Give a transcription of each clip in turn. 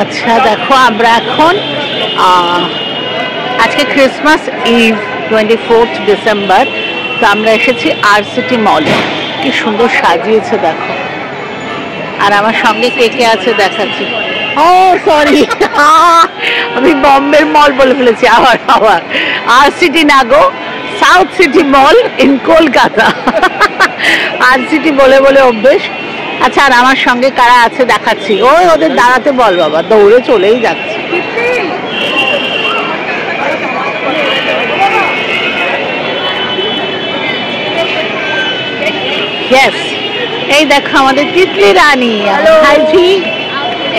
আচ্ছা দেখো আমরা এখন আজকে ক্রিসমাস ইভ 24th ডিসেম্বর, তো আমরা এসেছি RCT মলে। কি সুন্দর সাজিয়েছে দেখো, আর আমার সঙ্গে কে কে আছে দেখাচ্ছি। ও সরি, আমি বম্বের মল বলে ফেলেছি। আবার RCT না গো, South City mall in Kolkata. RCT বলে বলে অভ্যেস। আচ্ছা, আর আমার সঙ্গে কারা আছে দেখাচ্ছি। ওই ওদের দাঁড়াতে বল বাবা, দৌড়ে চলেই যাচ্ছে। ইয়েস, এই দেখো আমাদের তিতলি রানী। ভাইজি,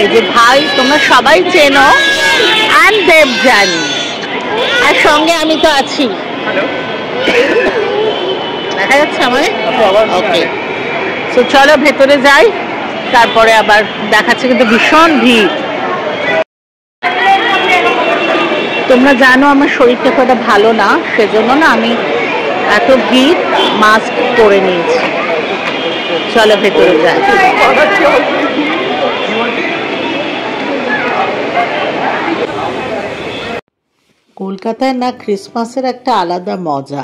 এই যে ভাই, তোমরা সবাই চেনো, আর দেবযানী, আর সঙ্গে আমি তো আছি। দেখা যাচ্ছে আমার? ওকে, তো চলো ভেতরে যাই, তারপরে আবার দেখাচ্ছে। কিন্তু ভীষণ ভিড়। তোমরা জানো আমার শরীরটা কতটা ভালো না, সেজন্য না আমি এত ভিড় মাস্ক পরে নিয়েছি। চলো ভেতরে যাই। কলকাতায় না ক্রিসমাসের একটা আলাদা মজা,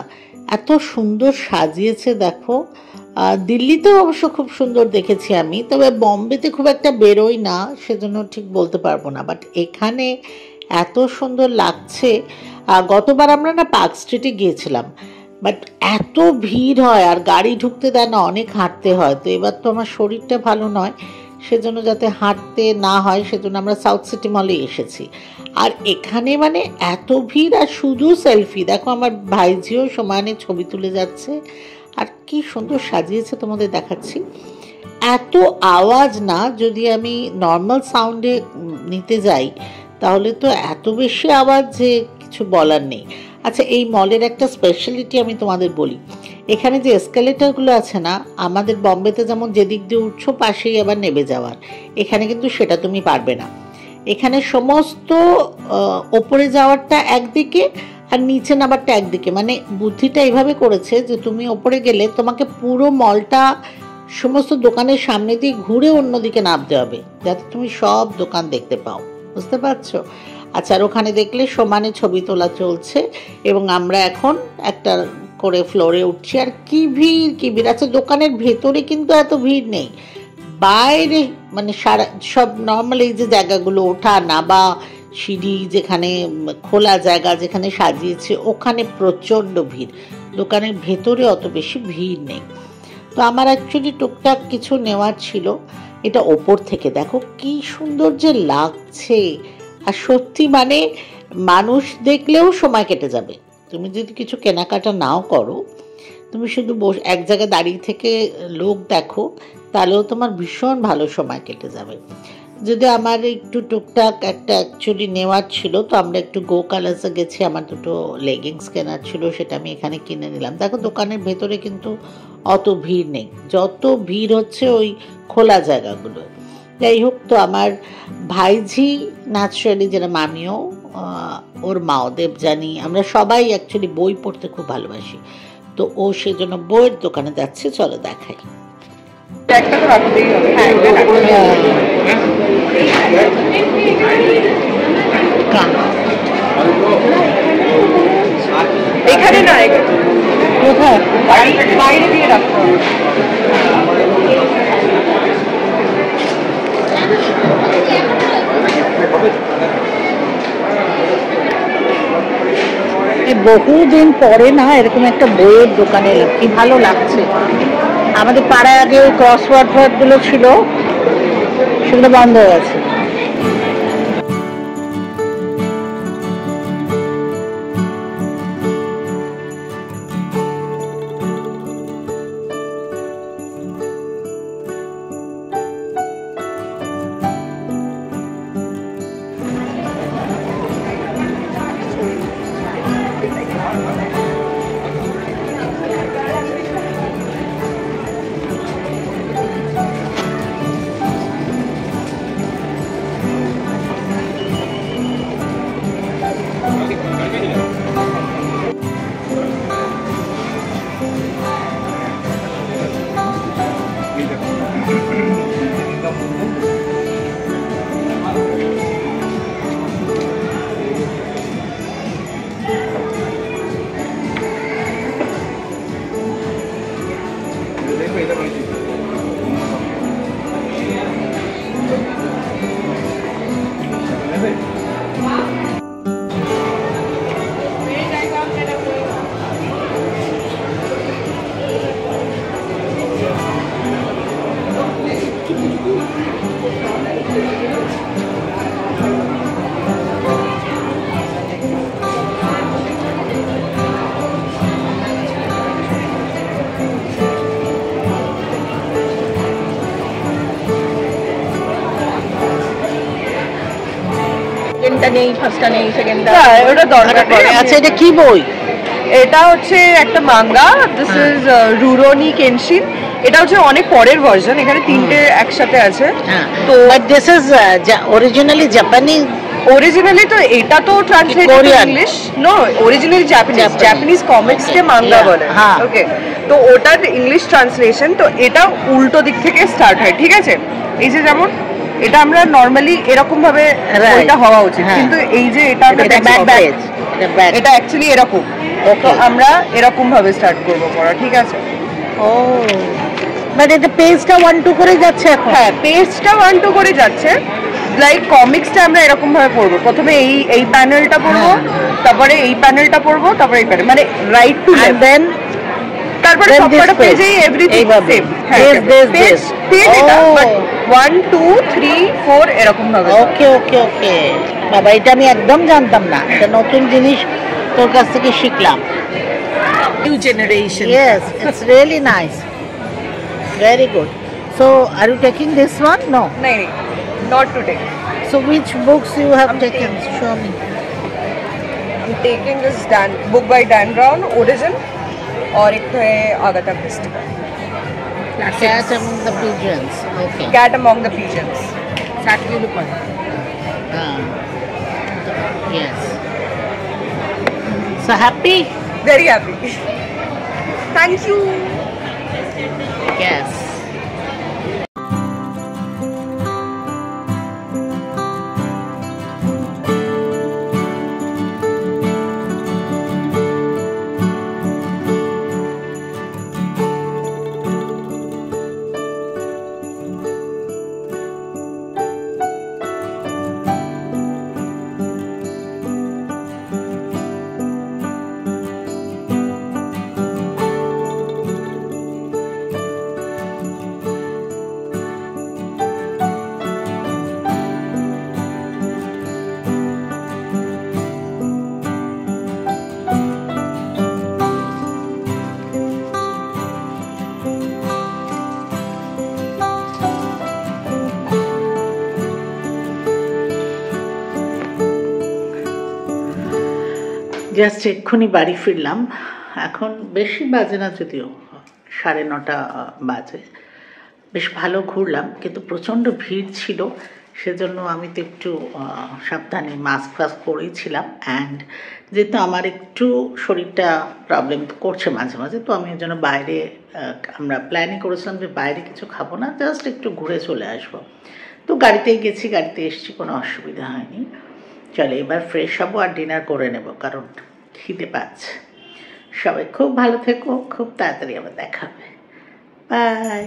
এত সুন্দর সাজিয়েছে দেখো। দিল্লিতেও অবশ্য খুব সুন্দর দেখেছি আমি, তবে বম্বেতে খুব একটা বেরোই না, সেজন্য ঠিক বলতে পারবো না। বাট এখানে এত সুন্দর লাগছে। গতবার আমরা না পার্ক স্ট্রিটে গিয়েছিলাম, বাট এত ভিড় হয় আর গাড়ি ঢুকতে দেয় না, অনেক হাঁটতে হয়। তো এবার তো আমার শরীরটা ভালো নয়, সেজন্য যাতে হাঁটতে না হয় সেজন্য আমরা সাউথ সিটি মলে এসেছি। আর এখানে মানে এত ভিড়, আর শুধু সেলফি। দেখো আমার ভাইজিও সমানে ছবি তুলে যাচ্ছে, আর কি সুন্দর সাজিয়েছে, তোমাদের দেখাচ্ছি। এত আওয়াজ না, যদি আমি নর্মাল সাউন্ডে নিতে যাই তাহলে তো এত বেশি আওয়াজ যে কিছু বলার নেই। আচ্ছা, এই মলের একটা স্পেশালিটি আমি তোমাদের বলি। এখানে যে এসকেলেটারগুলো আছে না, আমাদের বম্বেতে যেমন যেদিক দিয়ে উঠছো পাশেই আবার নেমে যাওয়ার, এখানে কিন্তু সেটা তুমি পারবে না। এখানে সমস্ত ওপরে যাওয়ারটা একদিকে আর নিচে নামারটা একদিকে। মানে বুদ্ধিটা এইভাবে করেছে যে তুমি ওপরে গেলে তোমাকে পুরো মলটা সমস্ত দোকানের সামনে দিয়ে ঘুরে অন্যদিকে নামতে হবে, যাতে তুমি সব দোকান দেখতে পাও। বুঝতে পারছো? আচ্ছা, আর ওখানে দেখলে সমানে ছবি তোলা চলছে, এবং আমরা এখন একটা করে ফ্লোরে উঠছি। আর কি ভিড়, কি ভিড়! আচ্ছা, দোকানের ভেতরে কিন্তু এত ভিড় নেই, বাইরে মানে সারা সব নর্মাল এই যে জায়গাগুলো ওঠা নামা, সিঁড়ি যেখানে খোলা জায়গা যেখানে সাজিয়েছে, ওখানে প্রচণ্ড ভিড়। দোকানের ভেতরে অত বেশি ভিড় নেই। তো আমার অ্যাকচুয়ালি টুকটাক কিছু নেওয়ার ছিল। এটা ওপর থেকে দেখো কি সুন্দর যে লাগছে, আর সত্যি মানে মানুষ দেখলেও সময় কেটে যাবে। তুমি যদি কিছু কেনাকাটা নাও করো, তুমি শুধু এক জায়গায় দাঁড়িয়ে থেকে লোক দেখো, তাহলেও তোমার ভীষণ ভালো সময় কেটে যাবে। যদি আমার একটু টুকটাক একটা অ্যাকচুয়ালি নেওয়ার ছিল, তো আমরা একটু গো কালার্সে গেছি, আমার দুটো লেগিংস কেনার ছিল, সেটা আমি এখানে কিনে নিলাম। দেখো দোকানের ভেতরে কিন্তু অত ভিড় নেই, যত ভিড় হচ্ছে ওই খোলা জায়গাগুলো। যাই হোক, তো আমার ভাইঝি ন্যাচারালি, যেটা মামিও, ওর মাও দেবযানী, আমরা সবাই অ্যাকচুয়ালি বই পড়তে খুব ভালোবাসি, তো ও সেজন্য বইয়ের দোকানে যাচ্ছে। চলো দেখাই। এখানে না, কোথায়? বাইরে দিয়ে রাখতে হবে। বহুদিন পরে না এরকম একটা বইয়ের দোকানে এলাম, কি ভালো লাগছে। আমাদের পাড়ায় আগে ওই ক্রসওয়ার্ড গুলো ছিল, সেগুলো বন্ধ হয়ে গেছে। সেকেন্ডটা নেই, ফার্স্টটা নেই, সেকেন্ডটা। ওটা দরকার পড়ে। আচ্ছা, এটা কি বই? এটা হচ্ছে একটা manga. This is Rurouni Kenshin. এটা হচ্ছে অনেক পরের ভার্সন, এখানে তিনটে একসাথে আছে। তো but this is originally Japanese. Originally তো এটা তো translated to English. No, originally Japanese কমিক্সকে মাঙ্গা বলে। ওকে, তো ওটার ইংলিশ ট্রান্সলেশন। তো এটা উল্টো দিক থেকে স্টার্ট হয়, ঠিক আছে? এই যে যেমন এটা আমরা নরমালি এরকম ভাবে এটা হওয়া উচিত, কিন্তু এই যে এটা এটা অ্যাকচুয়ালি এরকম। তো আমরা এরকম ভাবে স্টার্ট করব পড়া, ঠিক আছে? ও, মানে এটা পেজটা 1-2 করে যাচ্ছে এখন? হ্যাঁ, পেজটা 1-2 করে যাচ্ছে। লাইক কমিক্সটা আমরা এরকম ভাবে পড়বো, প্রথমে এই প্যানেলটা পড়বো, তারপরে এই প্যানেলটা পড়বো, তারপরে এই প্যানেল, মানে রাইট টু লেফট। দেন তারপরে সবকটা পেজেই এভরিথিং সেম। পেজ এটা বাট 1 2 3 4 এরকম ভাবে। ওকে ওকে ওকে, বাবা এটা আমি একদম জানতাম না, এটা নতুন জিনিস তোর কাছ থেকে শিখলাম। New generation. Yes, it's really nice. Very good. So, are you taking this one? No. No, not today. So, which books you have taken? Show me. I'm taking this book by Dan Brown, Origin, और एक है Agatha Christie. Cat Among the Pigeons. Okay. Cat Among the Pigeons. Satya Lupin. Yes. So happy? Very happy. Thank you. Yes. Just এক্ষুনি বাড়ি ফিরলাম। এখন বেশি বাজে না, যদিও 9:30 বাজে। বেশ ভালো ঘুরলাম, কিন্তু প্রচণ্ড ভিড় ছিল, সেজন্য আমি তো একটু সাবধানে মাস্ক ফাস্ক পরেছিলাম। অ্যান্ড যেহেতু আমার একটু শরীরটা প্রবলেম করছে মাঝে মাঝে, তো আমি ওই জন্য বাইরে, আমরা প্ল্যানিং করেছিলাম যে বাইরে কিছু খাবো না, জাস্ট একটু ঘুরে চলে আসবো। তো গাড়িতেই গেছি, গাড়িতে এসেছি, কোনো অসুবিধা হয়নি। চলে এবার ফ্রেশ হবো আর ডিনার করে নেব, কারণ খিদে পাচ্ছে। সবাই খুব ভালো থেকো, খুব তাড়াতাড়ি আবার দেখা হবে। বাই।